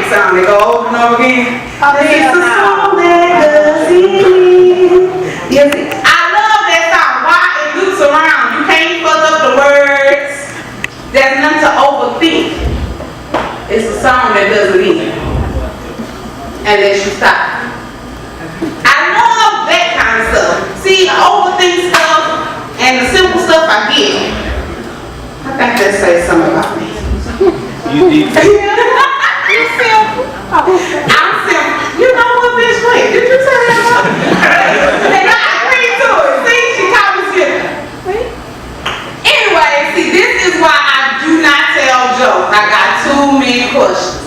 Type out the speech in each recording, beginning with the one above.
song. They go over and over again. This is the song that does it. Yes, I love that song. Why it loops around. You can't fuck up the words. There's nothing to overthink. It's a song that does it in. And lets you stop. I love that kind of stuff. See, I overthink stuff and the simple stuff I get. I think that says something about me. You did. You simple. I'm simple. You know what, bitch? Wait, did you say that? And I agree to it. See, she called me simple. Anyway, see, this is why I do not tell jokes. I got too many questions.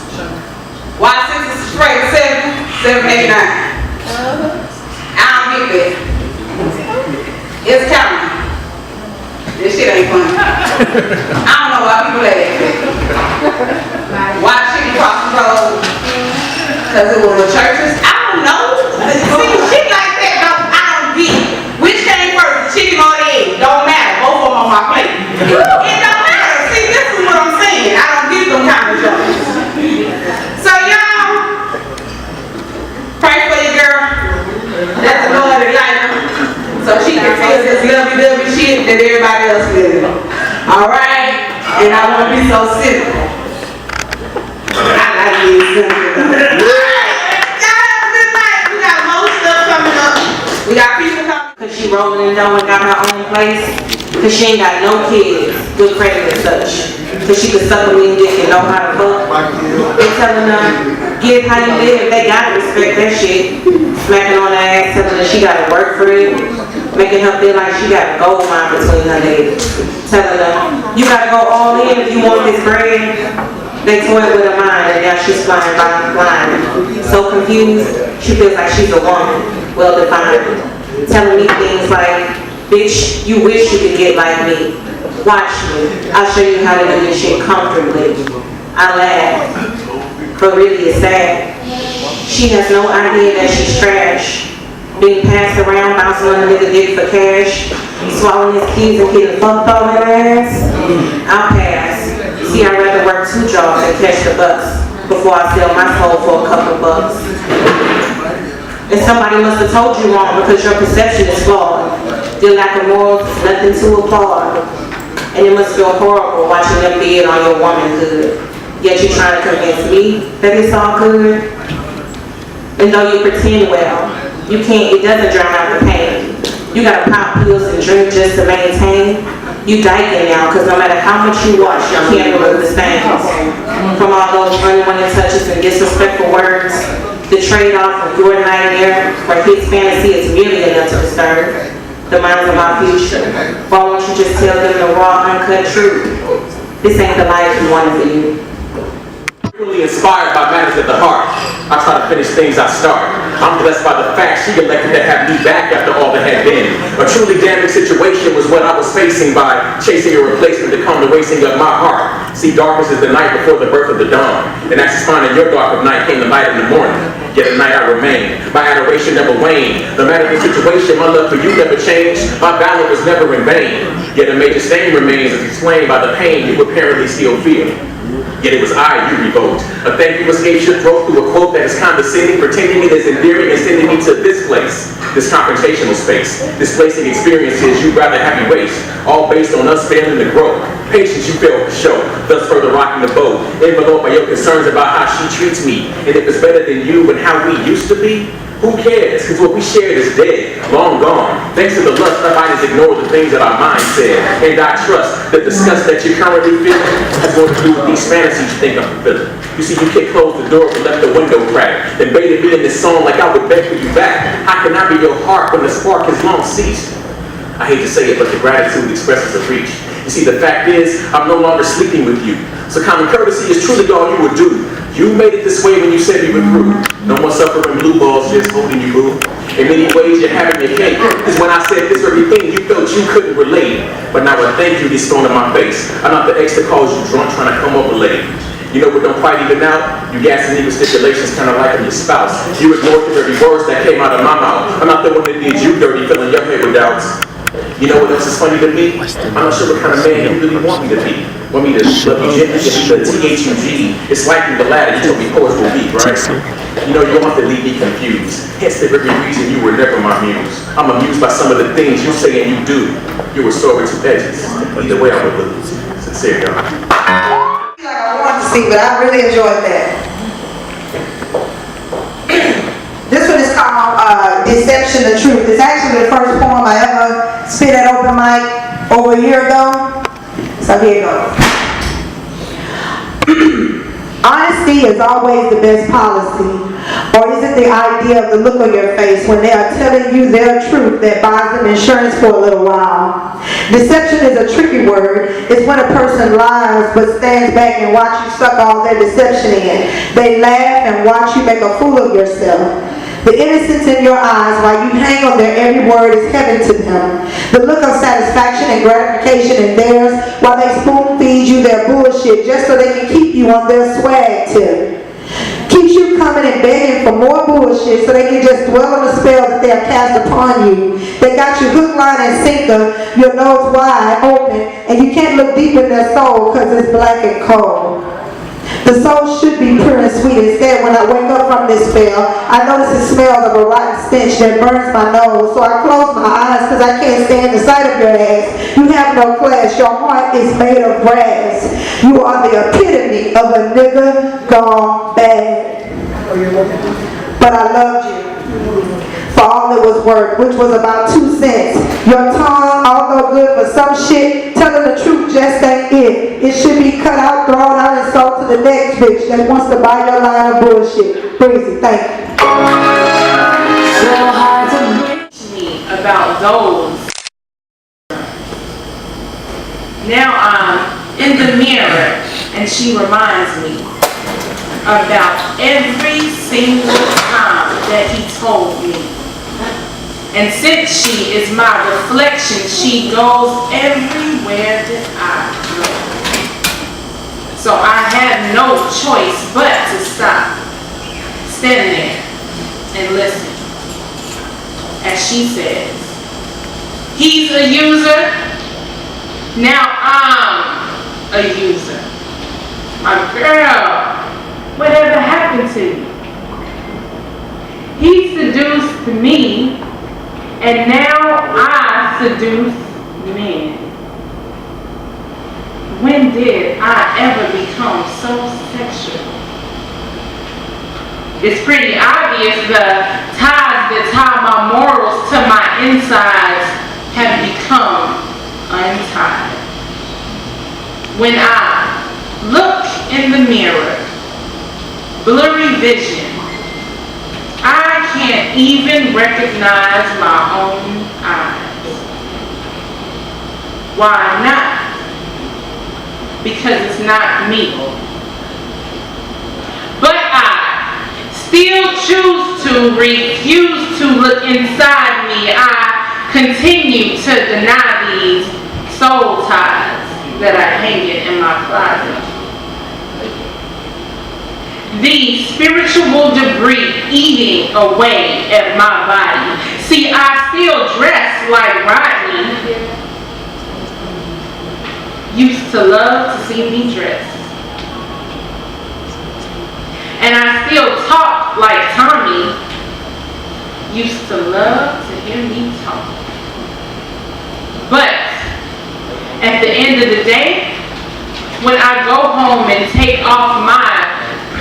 Why 6 is straight 7, 7, 8, 9? I don't get that. It's counting. This shit ain't funny. I don't know why people laugh. Why chicken cross the road? Because it was the churches? I don't know. See, shit like that, I don't get it. Which came first, the chicken or the egg? Don't matter. Both of them on my plate. It don't matter. See, this is what I'm saying. I don't get them kind of jokes. So y'all, pray for your girl. That's the Lord of life. So she can feel this lovey-dovey shit that everybody else feels. Alright? And I won't be so simple. I like being simple. Alright. Y'all have a good night. We got more stuff coming up. We got people coming. Cause she rolling in dough and got her own place. Cause she ain't got no kids with credit and such. Cause she could suck a mean dick and know how to fuck. They telling her, get how you live. They gotta respect that shit. Smacking on her ass, telling her she gotta work for it. Making her feel like she got a gold mine between her legs. Telling her, you gotta go all in if you want this bread. They toyed with her mind and now she's flying by blind. So confused, she feels like she's a woman, well defined. Telling me things like, bitch, you wish you could get like me. Watch me, I'll show you how to do this shit comfortably. I laugh, but really it's sad. She has no idea that she's trash. Being passed around, bouncing on a nigga dick for cash, swallowing his keys and getting fucked all in her ass. I'll pass. See, I'd rather work 2 jobs and catch the bus before I sell my soul for a couple bucks. And somebody must have told you wrong because your perception is flawed. Your lack of morals is nothing to applaud. And it must feel horrible watching them bid on your womanhood. Yet you're trying to convince me that it's all good. And though you pretend well, you can't, it doesn't drown out the pain. You gotta pop pills and drink just to maintain. You dyking now, cause no matter how much you wash, you can't remove the stains. From all those unwanted touches and disrespectful words, the trade-off of your nightmare or his fantasy is merely enough to disturb the minds of our future. Why won't you just tell them the raw, uncut truth? This ain't the life you wanted for you. Really inspired by matters at the heart. I try to finish things I start. I'm blessed by the fact she elected to have me back after all that had been. A truly damning situation was what I was facing by chasing a replacement to come to wasting up my heart. See, darkness is the night before the birth of the dawn. And as it's finding your dark of night came the light in the morning. Yet at night I remain. My adoration never waned. No matter the situation, my love for you never changed. My valor was never in vain. Yet a major stain remains as explained by the pain you apparently still feel. Yet it was I you revoked. A thank you escapes your throat through a quote that is condescending, pretending it is endearing and sending me to this place, this confrontational space, displacing experiences you'd rather have me waste, all based on us failing to grow. Patience you fail to show, thus further rocking the boat, enveloped by your concerns about how she treats me, and if it's better than you and how we used to be. Who cares? Because what we shared is dead, long gone. Thanks to the lust, our bodies ignore the things that our minds said. And I trust that the disgust that you're currently feeling has more to do with these fantasies you think I'm fulfilling. You see, you can't close the door but left the window cracked. Then baited me in this song like I would beg for you back. How can I be your heart when the spark has long ceased? I hate to say it, but the gratitude expresses a reach. You see, the fact is, I'm no longer sleeping with you. So common courtesy is truly all you would do. You made it this way when you said you were through. No more suffering blue balls just holding you, boo. In many ways, you're having your cake. Because when I said this very thing, you felt you couldn't relate. But now I thank you this thrown in my face. I'm not the ex that calls you drunk trying to come up late. You know what don't quite even out? You gas and legal stipulations kind of like I'm your spouse. You ignored the very words that came out of my mouth. I'm not the one that did you dirty, filling your head with doubts. You know what else is funny to me? I'm not sure what kind of man you really want me to be. Want me to love you gently, the T-H-U-G, it's likely the latter. You told me poets will be, right? You know, you don't have to leave me confused. Hence the very reason you were never my muse. I'm amused by some of the things you say and you do. You were sword with two edges. Either way, I would lose. Sincere, y'all. I feel like I wanted to sing, but I really enjoyed that. This one is called Deception the Truth. It's actually the first poem I ever spit at open mic over a year ago. So here it goes. Honesty is always the best policy. Or is it the idea of the look on your face when they are telling you their truth that buys them insurance for a little while? Deception is a tricky word. It's when a person lies but stands back and watch you suck all their deception in. They laugh and watch you make a fool of yourself. The innocence in your eyes while you hang on their every word is heaven to them. The look of satisfaction and gratification in theirs while they spoon feed you their bullshit just so they can keep you on their swag tip. Keeps you coming and begging for more bullshit so they can just dwell on the spell that they have cast upon you. They got you hook, line, and sinker, your nose wide open, and you can't look deep in their soul because it's black and cold. The soul should be pure and sweet. Instead, when I wake up from this spell, I notice the smell of a rotten stench that burns my nose. So I close my eyes because I can't stand the sight of your ass. You have no class. Your heart is made of brass. You are the epitome of a nigga gone bad. But I loved you for all it was worth, which was about 2 cents. Your tongue, although good for some shit, telling the truth just ain't it. It should be cut out, thrown out, and sold to the next bitch that wants to buy your line of bullshit. Breezy, thank you. So hard to reach me about those. Now I'm in the mirror and she reminds me about every single time that he told me. And since she is my reflection, she goes everywhere that I go. So I have no choice but to stop, stand there, and listen. As she says, he's a user, now I'm a user. My girl, whatever happened to you? He seduced me, and now I seduce men. When did I ever become so sexual? It's pretty obvious the ties that tie my morals to my insides have become untied. When I look in the mirror, blurry vision, I can't even recognize my own eyes. Why not? Because it's not me. But I still choose to refuse to look inside me. I continue to deny these soul ties that are hanging in my closet. The spiritual debris eating away at my body. See, I still dress like Rodney. Used to love to see me dress. And I still talk like Tommy. Used to love to hear me talk. But at the end of the day, when I go home and take off my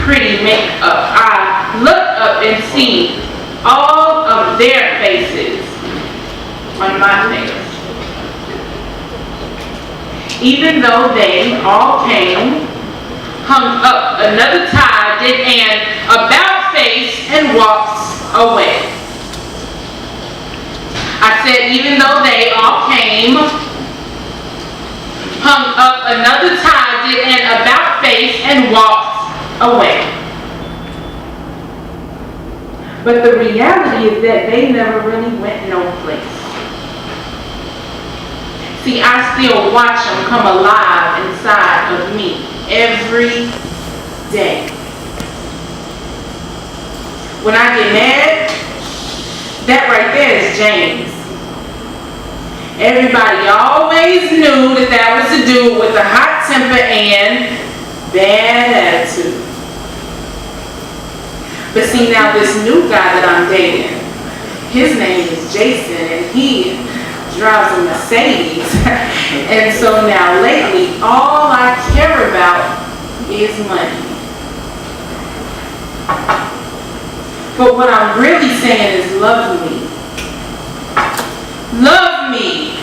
pretty makeup, I look up and see all of their faces on my face. Even though they all came, hung up another tie, did an about face, and walked away. I said even though they all came, hung up another tie, did an about face, and walked away. But the reality is that they never really went no place. See, I still watch them come alive inside of me every day. When I get mad, that right there is James. Everybody always knew that that was the dude with the hot temper and bad attitude. But see, now this new guy that I'm dating, his name is Jason, and he drives a Mercedes. And so now lately, all I care about is money. But what I'm really saying is love me. Love me.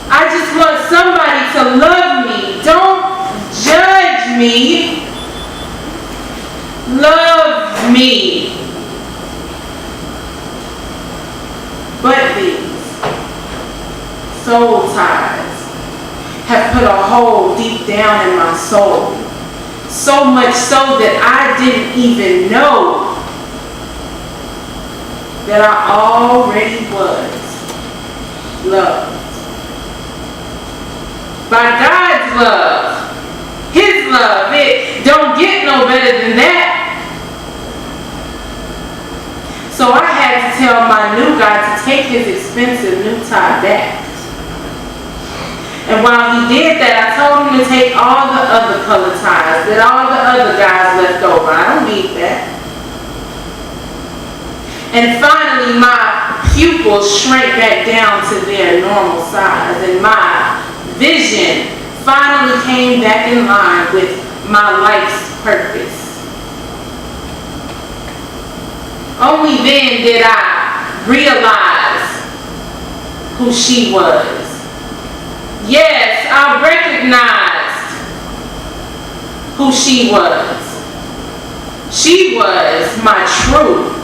I just want somebody to love me. Don't judge me. Love me. But these soul ties have put a hole deep down in my soul. So much so that I didn't even know that I already was loved. By God's love. His love. It don't get no better than that. So I had to tell my new guy to take his expensive new tie back. And while he did that, I told him to take all the other color ties that all the other guys left over. I don't need that. And finally, my pupils shrank back down to their normal size, and my vision finally came back in line with my life's purpose. Only then did I realize who she was. Yes, I recognized who she was. She was my truth.